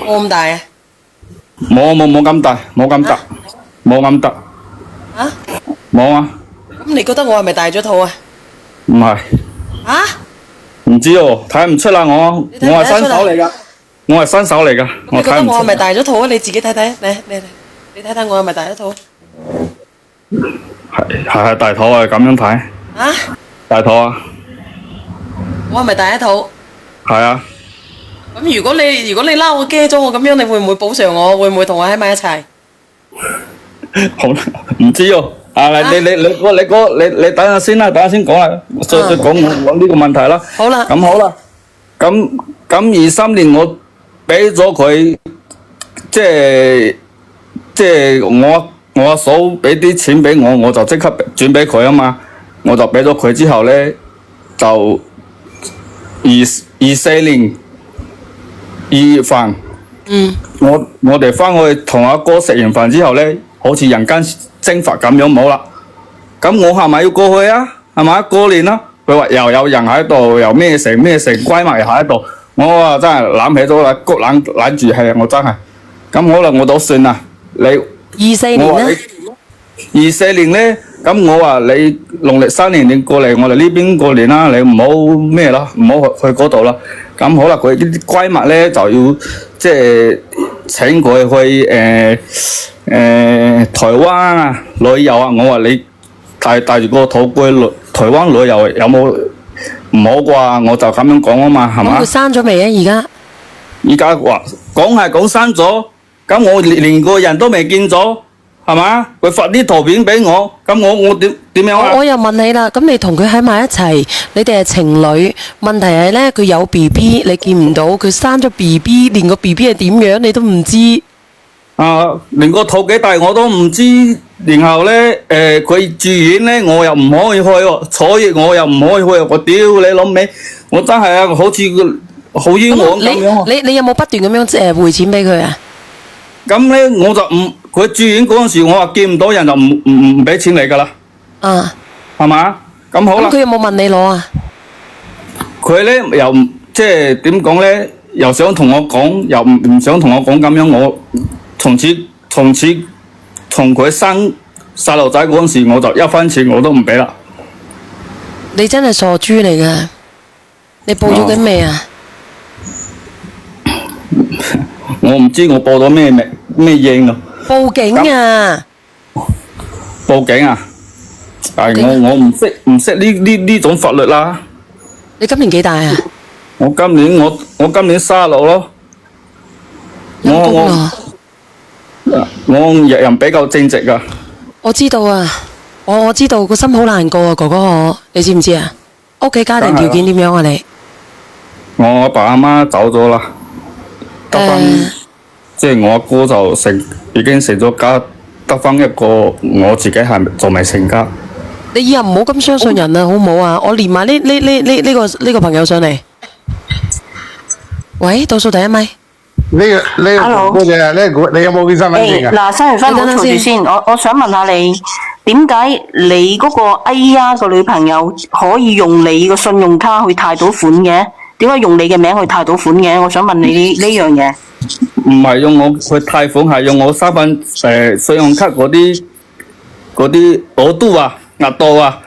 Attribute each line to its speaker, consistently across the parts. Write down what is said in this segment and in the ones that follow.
Speaker 1: 冇咁大啊？
Speaker 2: 冇咁大，冇咁大，冇咁大。
Speaker 1: 啊？
Speaker 2: 冇啊？
Speaker 1: 咁你覺得我係咪大咗肚啊？
Speaker 2: 唔係。
Speaker 1: 啊？
Speaker 2: 唔知喎，睇唔出啦我係新手嚟噶，我係新手嚟噶，
Speaker 1: 你覺
Speaker 2: 我睇唔出。
Speaker 1: 得我係咪大咗肚啊？你自己睇睇，你睇睇我係咪大咗肚？
Speaker 2: 係大肚啊，咁樣睇。
Speaker 1: 啊？
Speaker 2: 大肚啊？
Speaker 1: 我係咪大咗肚？
Speaker 2: 係啊。
Speaker 1: 咁如果你拉我驚咗我咁樣，你會唔會補償我？會唔會同我喺埋一齊？
Speaker 2: 好唔知喎。你等下先啦，等下先講啦，再講我呢個問題啦。
Speaker 1: 好啦。
Speaker 2: 咁好啦，咁23年我俾咗佢，即係我阿嫂俾啲錢俾我，我就即刻轉俾佢啊嘛，我就俾咗佢之後咧，就24年2月份，我哋翻去同阿哥食完飯之後咧，好似人間蒸發咁樣冇啦。咁我係咪要過去啊？係咪過年啦？佢話又有人喺度，又咩成閨蜜喺度。我話真係攬起咗啦，谷攬住氣啊！我真係。咁可能我都算啦。你
Speaker 1: 24年咧
Speaker 2: ？24年咧，咁我話你農曆新年你過嚟我哋呢邊過年啦，你唔好咩啦，唔好去嗰度啦。咁好啦，佢啲閨蜜咧就要即係請佢去台灣啊旅遊啊。我話你帶住個肚去台灣旅遊有冇唔好啩？我就咁樣講啊嘛，係嘛？
Speaker 1: 佢生咗未啊？
Speaker 2: 而家話講係講生咗，咁我連個人都未見咗，係嘛？佢發啲圖片俾我，咁我點樣啊？
Speaker 1: 我又問你啦，咁你同佢喺埋一齊，你哋係情侶，問題係呢，佢有 BB，你見唔到，佢生咗 BB，連個 BB 係點樣你都唔知。
Speaker 2: 連個肚幾大我都唔知，然後咧佢住院咧我又唔可以去喎，坐月我又唔可以去喎，我屌你老味，我真係啊，好似好冤枉咁樣。
Speaker 1: 你有冇不斷咁樣匯錢俾佢啊？
Speaker 2: 咁咧我就唔，佢住院嗰陣時我話見唔到人就唔俾錢你噶啦。係嘛？咁好啦。
Speaker 1: 咁佢有冇問你攞啊？
Speaker 2: 佢咧又即係點講咧？又想同我講，又唔想同我講咁樣，我從此同佢生細路仔嗰陣時，我就1分錢我都唔俾啦。
Speaker 1: 你真係傻豬嚟噶！你報咗緊未啊？
Speaker 2: 我唔知我報咗咩應啊！
Speaker 1: 報警啊！
Speaker 2: 報警啊！但係我唔識呢種法律啦。
Speaker 1: 你今年幾大啊？
Speaker 2: 我今年36咯。我人比較正直噶。
Speaker 1: 我知道啊，我知道個心好難過啊，哥哥你知唔知啊？屋企家庭條件點樣啊你？
Speaker 2: 我阿爸阿媽走咗啦，得翻即係我阿哥就已經成咗家，得翻一個我自己係仲未成家。
Speaker 1: 你以後唔好咁相信人啊，好唔好啊？我連埋呢個朋友上嚟。喂，倒數第一咪。
Speaker 3: 呢個嗰隻你有冇佢身份證啊？
Speaker 4: 嗱，生完分好坐住先，我想問下你，點解你嗰個哎呀個女朋友可以用你個信用卡去貸到款嘅？點解用你嘅名去貸到款嘅？我想問你呢樣嘢。
Speaker 2: 唔係用我去貸款，係用我身份信用卡嗰啲額度啊，額度啊，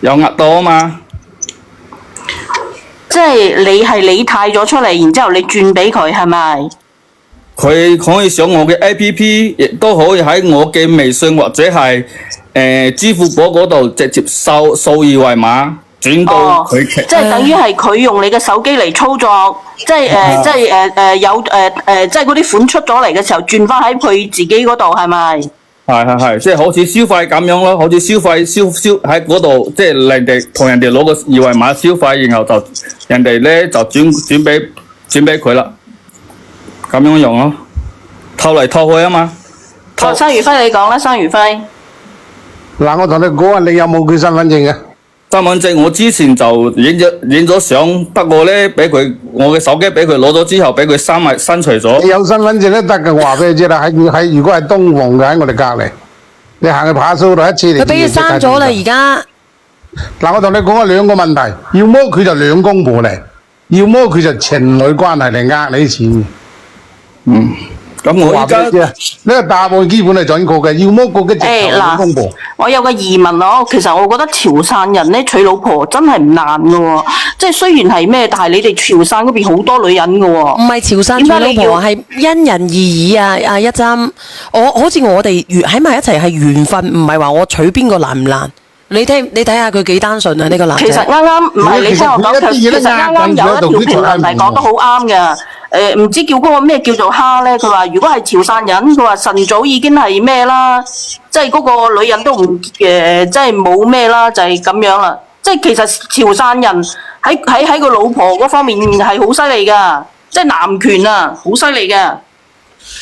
Speaker 2: 有額度啊嘛。
Speaker 4: 即係你貸咗出嚟，然之後你轉俾佢係咪？
Speaker 2: 佢可以上我嘅 APP， 亦都可以喺我嘅微信或者係支付寶嗰度直接掃二維碼轉到佢。
Speaker 4: 即係等於係佢用你嘅手機嚟操作，即係即係嗰啲款出咗嚟嘅時候轉翻喺佢自己嗰度係咪？
Speaker 2: 係，即係好似消費咁樣咯，好似消費喺嗰度，即係人哋同人哋攞個二維碼消費，然後就人哋咧就轉俾佢啦，咁樣用咯，套嚟套去啊嘛。
Speaker 4: 生如輝你講啦，生如輝。
Speaker 3: 嗱，我同你講啊，你有冇佢身份證嘅？
Speaker 2: 身份證我之前就影咗相，不過咧俾佢我嘅手機俾佢攞咗之後，俾佢刪除咗。
Speaker 3: 你有身份證都得嘅，我話俾你知啦。如果係東皇嘅喺我哋隔離，你行去爬蘇度一次嚟。
Speaker 1: 佢俾佢刪咗啦，而家。
Speaker 3: 嗱，我同你講啊，兩個問題，要麼佢就兩公婆嚟，要麼佢就情侶關係嚟呃你錢。
Speaker 2: 咁我而家
Speaker 3: 話俾你知啊，呢個答案基本係準確嘅，要麼個嘅直頭老公婆。
Speaker 4: 我有個疑問咯，其實我覺得潮汕人咧娶老婆真係唔難嘅喎，即係雖然係咩，但係你哋潮汕嗰邊好多女人嘅喎。
Speaker 1: 唔係潮汕娶老婆，係因人而異啊！阿一針，好似我哋喺埋一齊係緣分，唔係話我娶邊個難唔難？你睇下佢幾單純啊！呢個男仔。
Speaker 4: 其實啱啱唔係你聽我講，其實啱啱有一條評論係講得好啱嘅。唔知叫嗰個咩叫做蝦咧？佢話如果係潮汕人，佢話晨早已經係咩啦，即係嗰個女人都唔即係冇咩啦，就係咁樣啦。即係其實潮汕人喺個老婆嗰方面係好犀利噶，即係男權啊，好犀利嘅。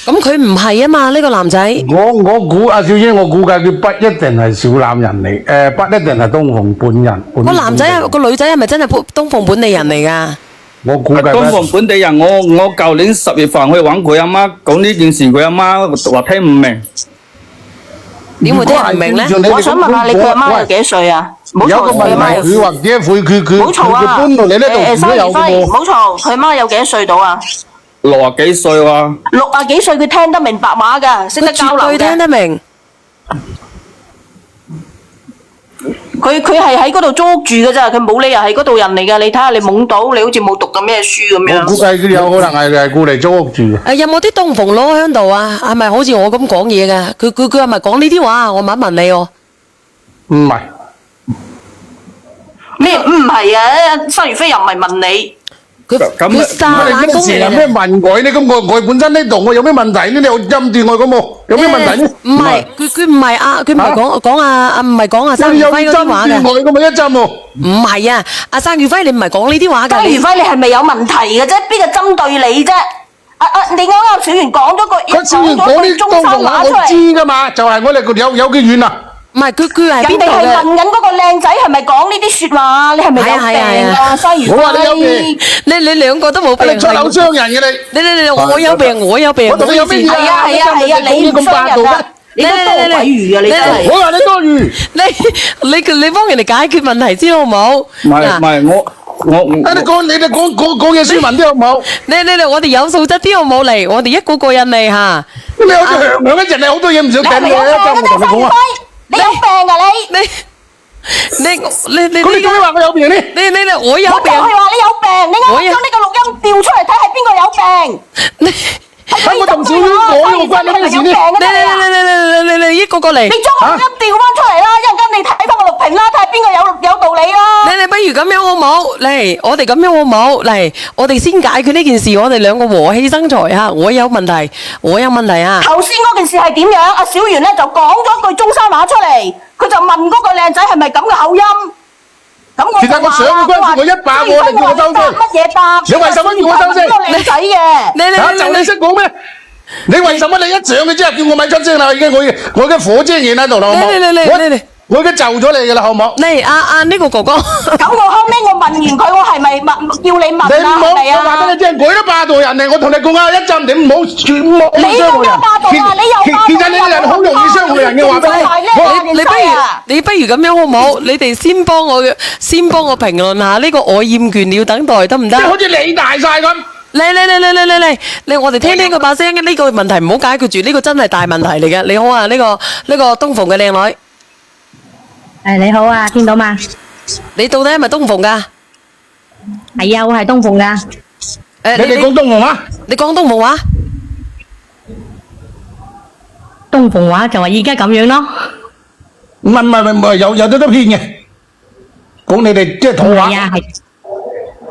Speaker 1: 咁佢唔係啊嘛，呢個男仔。
Speaker 3: 我估阿小姐，我估計佢不一定係小欖人嚟，不一定係東鳳本人。
Speaker 1: 個男仔個女仔係咪真係東鳳本地人嚟㗎？
Speaker 3: 我估計
Speaker 2: 東鳳本地人，我舊年10月份去揾佢阿媽講呢件事，佢阿媽話聽唔明。
Speaker 1: 點會聽唔明咧？
Speaker 4: 我想問下你佢阿媽有幾歲啊？冇
Speaker 3: 有個
Speaker 4: 嘈，佢阿媽
Speaker 3: 問題，佢或者佢
Speaker 4: 冇嘈啊！
Speaker 3: 搬到你呢度
Speaker 4: 三月輝，
Speaker 3: 都有嘅喎。
Speaker 4: 唔好嘈，佢阿媽有幾多歲到啊
Speaker 2: 60幾歲喎。
Speaker 4: ？60幾歲佢聽得明白話㗎，識得交流
Speaker 1: 佢絕對聽
Speaker 4: 嘅。
Speaker 1: 得明。
Speaker 4: 佢係喺嗰度租屋住嘅咋，佢冇理由係嗰度人嚟㗎。你睇下你懵到，你好似冇讀過咩書咁
Speaker 3: 我估
Speaker 4: 樣。
Speaker 3: 計佢有可能係過嚟租屋住嘅。
Speaker 1: 有冇啲東鳳佬喺度啊？係咪好似我咁講嘢㗎？佢係咪講呢啲話？我問一問你喎。
Speaker 3: 唔係，
Speaker 4: 咩唔係啊？三月飛又唔係問你。
Speaker 1: 佢沙冷公嚟
Speaker 3: 有咩
Speaker 1: 嘅。
Speaker 3: 問佢呢？咁我本身呢度我有咩問題呢？你又針對我咁喎，有咩問題呢？
Speaker 1: 唔係，佢唔係啊，佢唔係唔係講阿生月輝嗰啲話嘅。
Speaker 3: 我咁咪一針喎。
Speaker 1: 唔係啊，阿生月輝你唔係講呢啲話㗎。
Speaker 4: 三月輝你係咪有問題嘅啫？邊個針對你啫？你啱啱小袁講咗句
Speaker 3: 佢小袁講啲
Speaker 4: 中山
Speaker 3: 東鳳話我
Speaker 4: 話出嚟。
Speaker 3: 知噶嘛，就係我哋有幾遠啊？
Speaker 1: 唔係佢係
Speaker 4: 人哋係
Speaker 1: 邊度嘅？
Speaker 4: 問緊嗰個靚仔係咪講呢啲説話？你係咪有病啊？三月
Speaker 3: 我話你有病
Speaker 4: 輝。
Speaker 1: 你兩個都冇病。
Speaker 3: 你出口傷人嘅你。
Speaker 1: 你我有病，我有病。
Speaker 3: 我同你有咩嘢
Speaker 4: 係啊，你唔
Speaker 3: 咁霸道
Speaker 4: 傷人啊
Speaker 3: 咩？！
Speaker 4: 你都多鬼餘啊！你真係。
Speaker 3: 我話你多餘。
Speaker 1: 你幫人哋解決問題先好唔好？
Speaker 2: 唔係我
Speaker 3: 你哋講嘢斯文啲好唔好？
Speaker 1: 我哋有素質啲好唔好嚟？我哋一個個人嚟嚇。
Speaker 3: 你好似強強一陣，你好多嘢唔想聽嘅，
Speaker 4: 你係咪有病
Speaker 3: 一陣我同你講啊！
Speaker 4: 你有病啊你！
Speaker 3: 咁你做咩話我有病呢？
Speaker 1: 我有病
Speaker 4: 我就係。話你有病，你啱啱將呢個錄音調出嚟睇係邊個有病？
Speaker 3: 睇我同小娟講，我關你咩事呢？
Speaker 1: 你一個個嚟。
Speaker 4: 你將個錄音調翻出嚟啦，一陣間你睇翻個錄屏啦，睇下邊個有道理啦。
Speaker 1: 你不如咁樣好唔好？嚟，我哋咁樣好唔好？嚟，我哋先解決呢件事，我哋兩個和氣生財嚇。我有問題啊！
Speaker 4: 頭先嗰件事係點樣？阿小袁咧就講咗句中山話出嚟，佢就問嗰個靚仔係咪咁嘅口音？咁我
Speaker 3: 其實我上個關節我100個，你叫我收聲。
Speaker 4: 乜嘢答？
Speaker 3: 你為什麼叫我收聲？
Speaker 4: 呢個靚仔嘅。
Speaker 3: 就你識講咩？你為什麼你一上去之後叫我咪出聲啦？已經我已經火遮眼喺度啦，好冇？我已經就咗你噶啦，好冇？
Speaker 1: 嚟呢個哥哥。
Speaker 4: 咁我後尾我問完佢，我係咪叫你問
Speaker 3: 你唔
Speaker 4: 啊？
Speaker 3: 好，
Speaker 4: 係咪
Speaker 3: 我話俾
Speaker 4: 啊？
Speaker 3: 你聽，佢都霸道人嚟，我同你講啊，一陣你唔好全部
Speaker 4: 你更加霸道啊！你又霸道。
Speaker 3: 其實你個人好容易傷害人嘅，話俾你。
Speaker 1: 你不如咁樣好唔好？你哋先幫我評論下呢個我厭倦了等待得唔得？
Speaker 3: 即係好似你大晒咁。
Speaker 1: 嚟，我哋聽聽佢把聲，呢個問題唔好解決住，呢個真係大問題嚟嘅。你好啊，呢個東鳳嘅靚女。
Speaker 5: 你好啊，聽到嗎？
Speaker 1: 你到底係咪東鳳㗎？
Speaker 5: 係啊，我係東鳳㗎。
Speaker 3: 你哋講東鳳話？
Speaker 1: 你講東鳳話？
Speaker 5: 東鳳話就話而家咁樣咯。
Speaker 3: 唔係，有得騙嘅。講你哋即係土話。
Speaker 5: 係啊，係。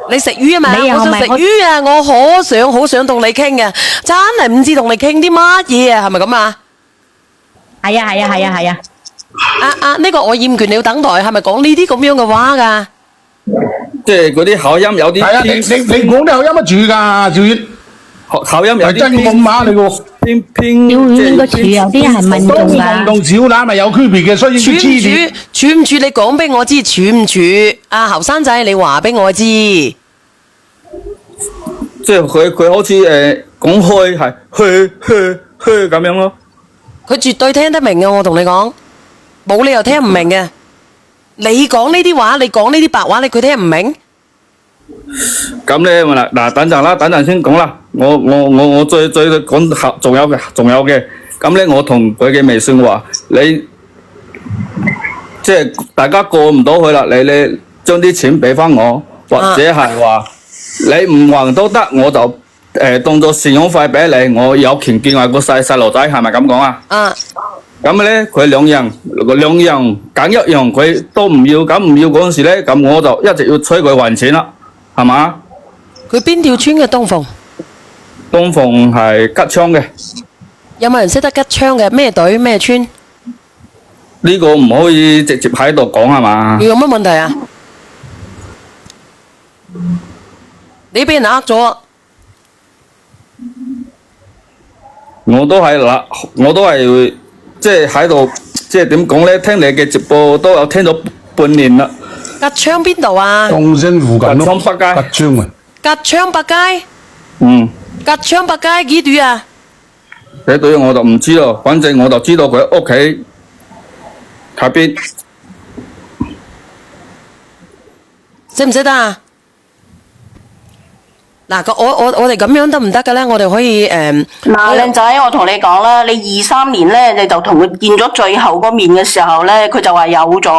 Speaker 1: 你食魚啊嘛？
Speaker 5: 你又
Speaker 1: 我想食魚啊！我好想同你傾嘅，真係唔知同你傾啲乜嘢啊？係咪咁啊？
Speaker 5: 係啊。
Speaker 1: 呢個我厭倦了等待，係咪講呢啲咁樣嘅話㗎？
Speaker 2: 即係嗰啲口音有啲
Speaker 3: 係啊，你講啲口音乜住㗎，趙遠？
Speaker 2: 口音有啲
Speaker 3: 係真廣馬嚟喎。
Speaker 2: 偏
Speaker 5: 要呢個處有啲係民眾
Speaker 3: 東鳳
Speaker 5: 㗎。
Speaker 3: 同小欖係有區別嘅，所以要黐線。
Speaker 1: 處唔處？你講俾我知，處唔處？啊，後生仔，你話俾我知。
Speaker 2: 即係佢好似講開係去咁樣咯。
Speaker 1: 佢絕對聽得明嘅，我同你講，冇理由聽唔明嘅。你講呢啲話，你講呢啲白話，佢聽唔明？
Speaker 2: 咁咧嗱，等陣先講啦。我最講下，仲有嘅，咁咧我同佢嘅微信話，你即係大家過唔到去啦，你將啲錢俾翻我，或者係話你唔還都得，我就當做贍養費俾你，我有權見下個細路仔，係咪咁講啊？咁咧佢兩樣揀一樣，佢都唔要，咁唔要嗰陣時咧，咁我就一直要催佢還錢啦，係嘛？
Speaker 1: 佢邊條村嘅東鳳？
Speaker 2: 東鳳係吉昌嘅。
Speaker 1: 有冇人識得吉昌嘅？咩隊咩村？
Speaker 2: 呢個唔可以直接喺度講係嘛？
Speaker 1: 有乜問題啊？你俾人呃咗？
Speaker 2: 我都係即係喺度，即係點講咧？聽你嘅直播都有聽咗半年啦。
Speaker 1: 吉昌邊度啊？
Speaker 3: 東升附近咯。
Speaker 2: 吉昌北街。
Speaker 3: 吉昌啊。
Speaker 1: 吉昌北街。吉昌北街幾隊啊？
Speaker 2: 幾隊我就唔知咯，反正我就知道佢屋企喺邊。
Speaker 1: 識唔識得啊？嗱，我哋咁樣得唔得嘅咧？我哋可以
Speaker 4: 靚仔，我同你講啦，你23年咧，你就同佢見咗最後嗰面嘅時候咧，佢就話有咗。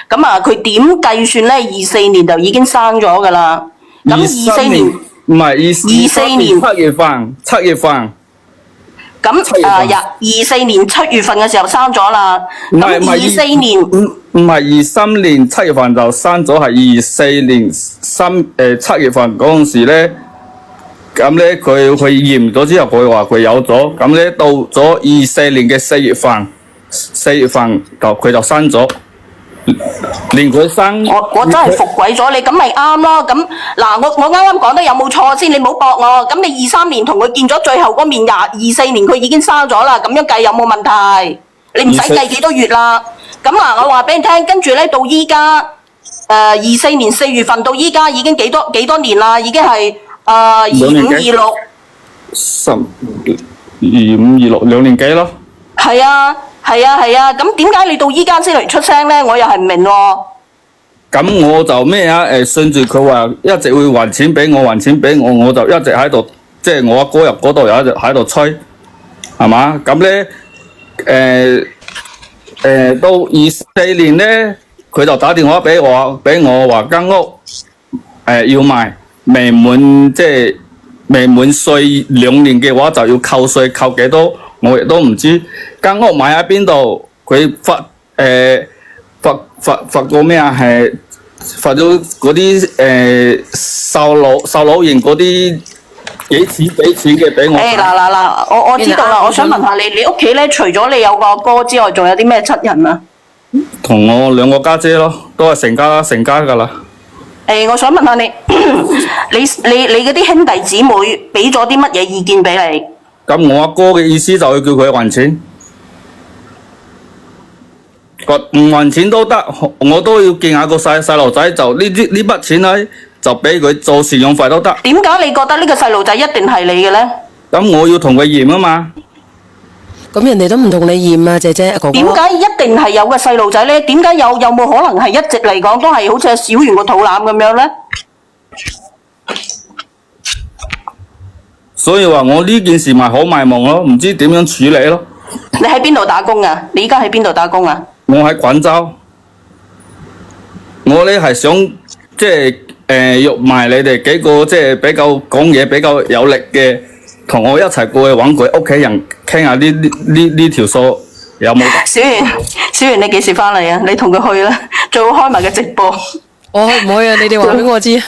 Speaker 4: 咁啊，佢點計算咧？24年就已經生咗噶啦。咁24年
Speaker 2: 唔係
Speaker 4: 24年
Speaker 2: 7月份。
Speaker 4: 咁24年7月份嘅時候生咗啦。咁24年
Speaker 2: 唔係23年7月份就生咗，係24年7月份嗰陣時咧，咁咧佢驗咗之後，佢話佢有咗，咁咧到咗24年嘅4月份就佢就生咗。連佢生
Speaker 4: 我真係服鬼咗你，咁咪啱咯。咁嗱，我啱啱講得有冇錯先？你唔好駁我。咁你23年同佢見咗最後嗰面24年佢已經生咗啦，咁樣計有冇問題？你唔使計幾多月啦。咁嗱，我話俾你聽，跟住咧到依家24年4月份到依家已經幾多年啦？已經係2526。
Speaker 2: 2526 2年幾咯？
Speaker 4: 係啊。咁點解你到依家先嚟出聲咧？我又係唔明喎。
Speaker 2: 咁我就咩啊？順住佢話一直會還錢俾我，我就一直喺度，即係我阿哥入嗰度又一直喺度催，係嘛？咁咧到24年咧，佢就打電話俾我話間屋要賣，未滿稅2年嘅話就要扣稅，扣幾多？我亦都唔知間屋買喺邊度，佢罰個咩啊？係罰咗嗰啲售樓員嗰啲幾錢嘅俾我。
Speaker 4: 嗱，我知道啦。我想問下你屋企咧，除咗你有個阿哥之外，仲有啲咩親人啊？
Speaker 2: 同我2個家姐咯，都係成家噶啦。
Speaker 4: 我想問下你，你嗰啲兄弟姊妹俾咗啲乜嘢意見俾你？
Speaker 2: 咁我阿哥嘅意思就係叫佢還錢，唔還錢都得，我都要見下個細路仔，就呢筆錢咧就俾佢做贍養費都得。
Speaker 4: 點解你覺得呢個細路仔一定係你嘅咧？
Speaker 2: 咁我要同佢驗啊嘛。
Speaker 1: 咁人哋都唔同你驗啊，姐姐哥哥。
Speaker 4: 點解一定係有個細路仔咧？點解有冇可能係一直嚟講都係好似係小圓個肚腩咁樣咧？
Speaker 2: 所以話我呢件事咪好迷茫咯，唔知點樣處理咯。
Speaker 4: 你喺邊度打工啊？你而家喺邊度打工啊？
Speaker 2: 我喺廣州。我咧係想即係約埋你哋幾個即係比較講嘢比較有力嘅，同我一齊過去揾佢屋企人傾下呢條數有冇？
Speaker 4: 小圓，你幾時翻嚟啊？你同佢去啦，最好開埋個直播。
Speaker 1: 我去唔去啊？你哋話俾我知。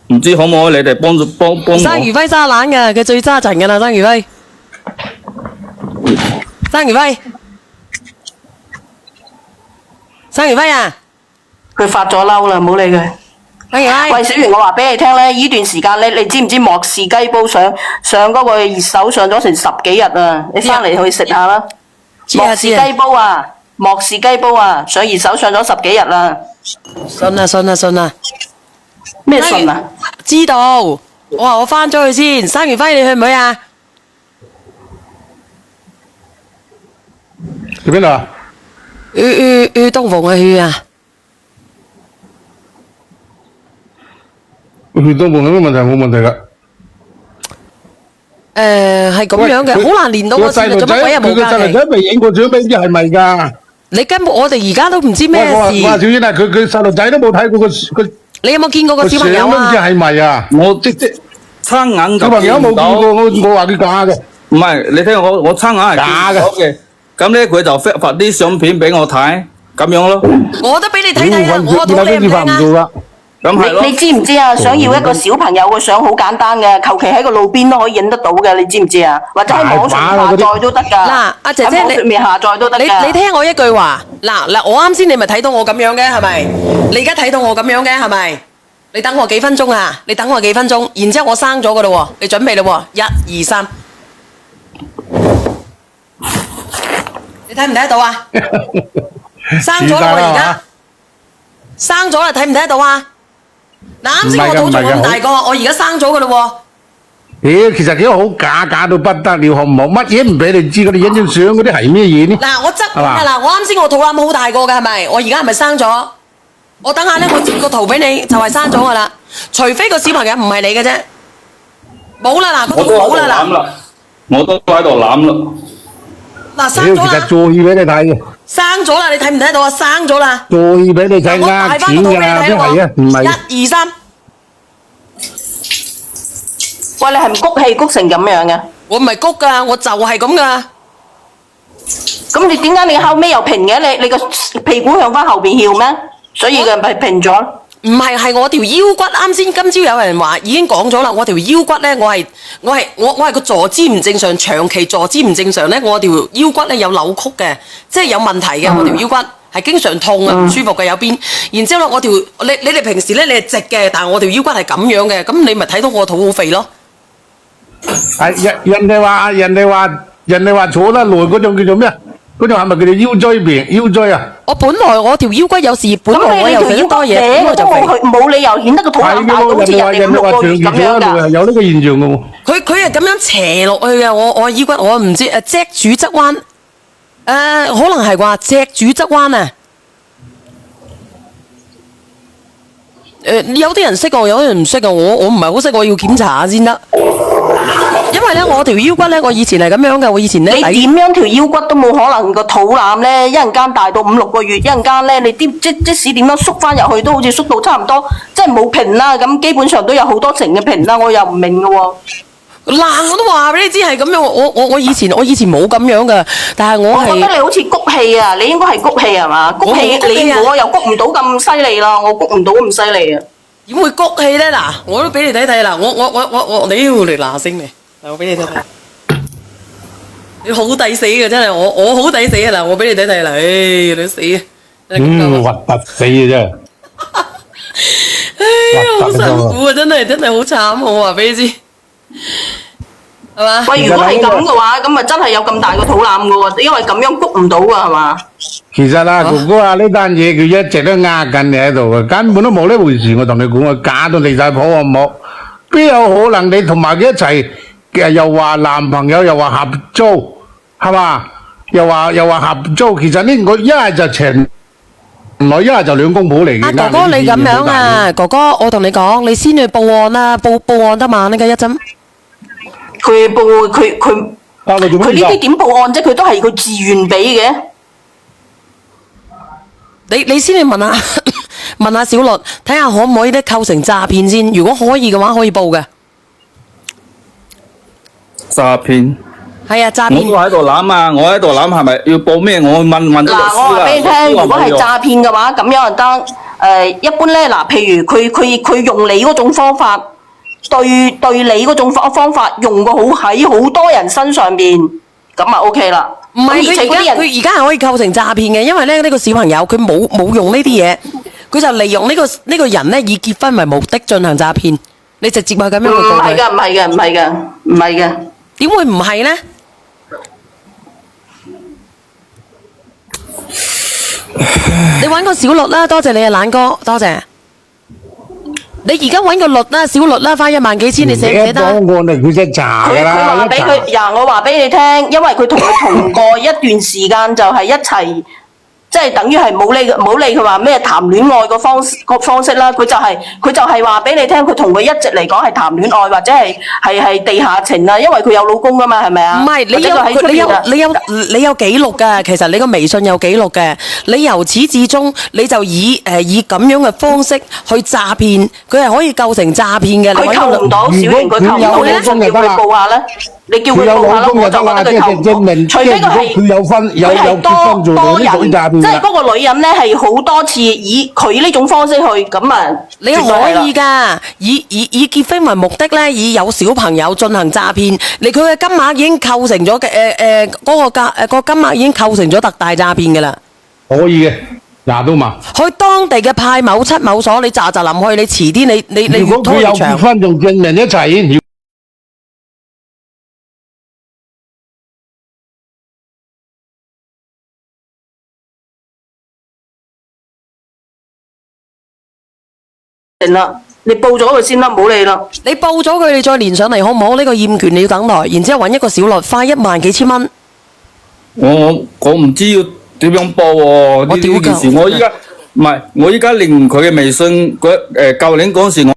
Speaker 2: 唔知可唔可以你哋幫我？
Speaker 1: 生魚輝揸懶㗎，佢最揸陣㗎啦，生魚輝。生魚輝啊！
Speaker 4: 佢發咗嬲啦，唔好理佢。
Speaker 1: 生魚輝。喂，
Speaker 4: 小圓，我話俾你聽咧，呢段時間咧，你知唔知莫氏雞煲上嗰個熱搜上咗成10幾日啊？你翻嚟去食下啦。莫氏雞煲啊，上熱搜上咗10幾日啦。
Speaker 1: 信啊！
Speaker 4: 咩信啊？
Speaker 1: 知道，我話我翻咗去先。生魚輝，你去唔去啊？
Speaker 3: 去邊度啊？
Speaker 1: 去東鳳啊，去啊！
Speaker 3: 去東鳳有咩問題？冇問題㗎。
Speaker 1: 係咁樣嘅，好難練到個線啊！做乜鬼啊冇家
Speaker 3: 佢個細路仔未影過相俾唔知係咪㗎？
Speaker 1: 你根本我哋而家都唔知咩
Speaker 3: 我話
Speaker 1: 事。
Speaker 3: 小娟啊，佢細路仔都冇睇過個
Speaker 1: 你有冇見過個小朋友
Speaker 3: 相都唔知
Speaker 1: 啊？
Speaker 3: 係咪啊？
Speaker 2: 我親眼就
Speaker 3: 小朋友冇見
Speaker 2: 見唔到。
Speaker 3: 過，我話佢假嘅。
Speaker 2: 唔係，你聽我親眼係
Speaker 3: 假嘅
Speaker 2: 見到嘅。咁咧佢就發啲相片俾我睇，咁樣咯。
Speaker 1: 我都俾你睇睇啦，我肚靚唔靚啊？
Speaker 3: 唔做㗎。
Speaker 2: 咁係咯。
Speaker 4: 你知唔知啊？想要一個小朋友嘅相好簡單嘅，求其喺個路邊都可以影得到嘅，你知唔知啊？或者喺網上面下載都得㗎。
Speaker 1: 嗱，阿姐姐
Speaker 4: 喺網上面下載都得
Speaker 1: 你
Speaker 4: 㗎。
Speaker 1: 聽我一句話，嗱，我啱先你咪睇到我咁樣嘅係咪？你而家睇到我咁樣嘅係咪？你等我幾分鐘啊！你等我幾分鐘，然之後我生咗㗎咯喎，你準備咯喎，1、2、3，你睇唔睇得到啊？生咗啦喎，而家生咗啦，睇唔睇得到啊？嗱，啱先我肚仲咁大個，我而家生咗㗎咯喎。
Speaker 3: 其實幾好假到不得了，好唔好？乜嘢唔俾你知？嗰啲影張相嗰啲係咩嘢呢？
Speaker 1: 嗱，我側㗎嗱，我啱先我肚腩好大個㗎係咪？我而家係咪生咗？我等下咧，我截個圖俾你，就係生咗㗎啦。除非個小朋友唔係你嘅啫，冇啦嗱，嗰度冇啦嗱。
Speaker 2: 我都喺度攬啦。
Speaker 1: 嗱，生咗啦，
Speaker 3: 其實做戲俾你睇嘅，
Speaker 1: 生咗啦，你睇唔睇得到啊？生咗啦。
Speaker 3: 做戲俾你睇
Speaker 1: 我
Speaker 3: 呃
Speaker 1: 大翻個圖俾你
Speaker 3: 錢㗎，
Speaker 1: 睇
Speaker 3: 真係啊，唔係。
Speaker 1: 1、2、3，
Speaker 4: 喂，你係唔谷氣谷成咁樣嘅？
Speaker 1: 我唔係谷㗎，我就係咁㗎。
Speaker 4: 咁你點解你後尾又平嘅？你個屁股向翻後邊翹咩？所以佢咪平咗。
Speaker 1: 唔係，係我條腰骨。啱先今朝有人話已經講咗啦，我條腰骨咧，我係個坐姿唔正常，長期坐姿唔正常咧，我條腰骨咧有扭曲嘅，即係有問題嘅。我條腰骨係經常痛啊，唔舒服嘅有邊。然之後咧，我條你哋平時咧你係直嘅，但係我條腰骨係咁樣嘅，咁你咪睇到我肚好肥咯。
Speaker 3: 人哋話坐得耐嗰種叫做咩啊？嗰種係咪叫做腰椎病？腰椎啊？
Speaker 1: 我條腰骨有事，本來我又食得多嘢，咁我就肥。
Speaker 4: 冇理由顯得個肚腩大到好似人哋5、6個月咁樣㗎。
Speaker 3: 有呢個現象嘅喎。
Speaker 1: 佢係咁樣斜落去嘅，我腰骨我唔知脊柱側彎，可能係啩脊柱側彎啊。有啲人識㗎，有啲人唔識㗎，我唔係好識，我要檢查下先得。因為咧，我條腰骨咧，我以前係咁樣嘅，我以前咧。
Speaker 4: 你點樣條腰骨都冇可能個肚腩咧，一陣間大到5、6個月，一陣間咧你即使點樣縮翻入去，都好似縮到差唔多，即係冇平啦。咁基本上都有好多成嘅平啦，我又唔明嘅喎。
Speaker 1: 嗱，我都話俾你知係咁樣，我以前冇咁樣嘅，但係我
Speaker 4: 覺得你好似谷氣啊，你應該係谷氣係嘛？谷氣我又谷唔到咁犀利啦，我谷唔到咁犀利啊。
Speaker 1: 點會谷氣咧？嗱，我都俾你睇睇啦，你要嚟嗱聲嚟，我俾你睇睇。你好抵死嘅真係，我好抵死啊！嗱，我俾你睇睇啦，你死啊！
Speaker 3: 核突死嘅真係。
Speaker 1: 好辛苦啊！真係好慘，我話俾你知。係嘛？
Speaker 4: 喂，如果係咁嘅話，咁咪真係有咁大個肚腩嘅喎，因為咁樣谷唔到啊，係嘛？
Speaker 3: 其實啊，哥哥啊，呢單嘢佢一直都呃緊你喺度嘅，根本都冇呢回事。我同你講啊，假到離晒譜啊，冇邊有可能你同埋佢一齊又話男朋友又話合租，係嘛？又話合租，其實呢，我一係就情侶，一係就兩公婆嚟嘅。
Speaker 1: 哥哥你咁樣啊，哥哥，我同你講，你先去報案啦，報案得嘛？呢個一針。佢
Speaker 4: 呢啲點報案啫？佢都係佢自願俾嘅。
Speaker 1: 你先去問下小律，睇下可唔可以咧構成詐騙先？如果可以嘅話，可以報嘅。
Speaker 2: 詐騙。
Speaker 1: 係啊，詐騙。
Speaker 2: 我都喺度諗啊，我喺度諗係咪要報咩？我問咗律師啦。
Speaker 4: 嗱，我話俾你聽，如果係詐騙嘅話，咁樣就得。一般咧，嗱，譬如佢用你嗰種方法。對你嗰種方法用過喺好多人身上邊，咁啊 OK 啦。
Speaker 1: 唔係佢而家係可以構成詐騙嘅，因為咧呢個小朋友佢冇用呢啲嘢，佢就利用呢個人咧以結婚為目的進行詐騙。你直接係咁樣去告佢？
Speaker 4: 唔係嘅。
Speaker 1: 點會唔係咧？你揾個小律啦，多謝你啊，懶哥，多謝。你而家揾個律啦，小律啦，花1萬幾千，你捨唔捨得？
Speaker 3: 我哋佢即係查㗎啦。
Speaker 4: 佢話俾佢，我話俾你聽，因為佢同過一段時間就係一齊即係等於係冇理佢話咩談戀愛個方式啦，佢就係話俾你聽，佢同佢一直嚟講係談戀愛或者係地下情啊，因為佢有老公噶嘛，係咪啊？
Speaker 1: 唔係，你有記錄㗎，其實你個微信有記錄嘅，你由始至終你就以咁樣嘅方式去詐騙，佢係可以構成詐騙嘅。
Speaker 4: 佢扣唔到，小瑩佢扣唔到，你叫佢報下啦。你叫佢報下啦，我就覺得佢扣唔到。除非佢係
Speaker 3: 佢有分有結婚做到呢種詐騙
Speaker 4: 即係嗰個女人咧係好多次以佢呢種方式去咁啊，
Speaker 1: 你可以㗎，以結婚為目的咧，以有小朋友進行詐騙，佢嘅金額已經構成咗嘅嗰個金額已經構成咗特大詐騙㗎啦。
Speaker 3: 可以嘅，廿多萬。
Speaker 1: 去當地嘅派某七某所，你臨去，你遲啲你
Speaker 3: 如果佢有結婚仲證明一齊。
Speaker 4: 啦，你報咗佢先啦，唔好理啦。
Speaker 1: 你報咗佢，你再連上嚟好唔好？呢個驗權你要等待，然之後揾一個小律，花1萬幾千蚊。
Speaker 2: 我唔知要點樣報喎，呢件事我依家唔係，我依家連佢嘅微信舊年嗰時我。